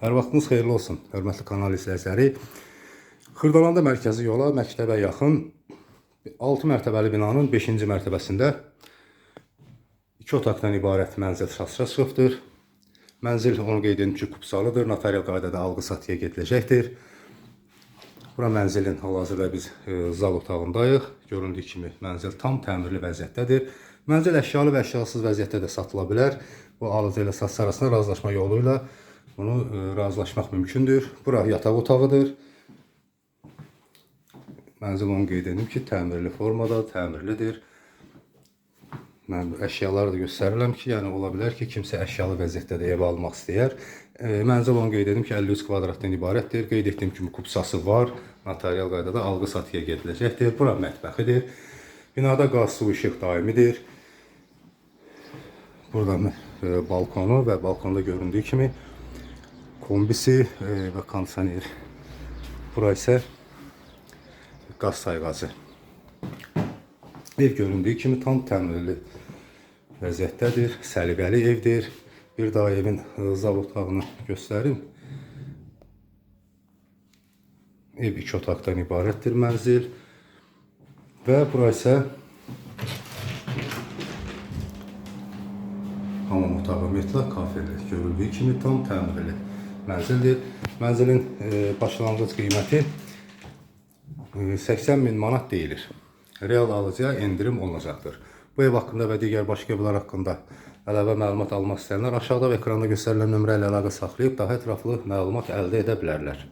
Hər vaxtınız xeyirli olsun, hörmətli kanal izləyiciləri. Xırdalanda mərkəzi yola, məktəbə yaxın 6 mərtəbəli binanın 5-ci mərtəbəsində 2 otaqdan ibarət mənzil satışa çıxıbdır. Mənzil onu qeyd edim ki, kupsalıdır, notarial qaydada alqı-satıya gediləcəkdir. Bura mənzilin hal-hazırda biz zal otağındayıq. Göründüyü kimi mənzil tam təmirli vəziyyətdədir. Mənzil əşyalı və əşyasız vəziyyətdə də satıla bilər. Bu alıcı ilə satıcı arasında razılaşma yolu ilə bunu razılaşmaq mümkündür. Bura yataq otağıdır. Mənzil onu qeyd edim ki, təmirli formada, təmirlidir. Mən əşyaları da göstərirəm ki, yəni ola bilər ki, kimsə əşyalı vəziyyətdə də ev almaq istəyər. Mənzil onu qeyd edim ki, 53 kvadratdan ibarətdir. Qeyd etdiyim kimi kupsası var. Notarial qaydada alqı-satıya gediləcəkdir. Bura mətbəxidir. Binada qaz, su, işıq daimidir. Burada balkonu və balkonda göründüyü kimi kombisi və kondisioner. Bura isə qaz sayğacı. Ev göründüyü kimi tam təmirli vəziyyətdədir, səliqəli evdir. Bir daha evin zal otağını göstərim. Ev 2 otaqdan ibarətdir mənzil. Və bura isə hamam otağı, metlaq, kafeli. Görüldüyü kimi tam təmirli mənzildir. Mənzilin başlanğıc qiyməti 80.000 manat deyilir. Real alıcıya endirim olunacaqdır. Bu ev haqqında və digər başqa evlər haqqında əlavə məlumat almaq istəyənlər aşağıda və ekranda göstərilən nömrə ilə əlaqə saxlayıb daha ətraflı məlumat əldə edə bilərlər.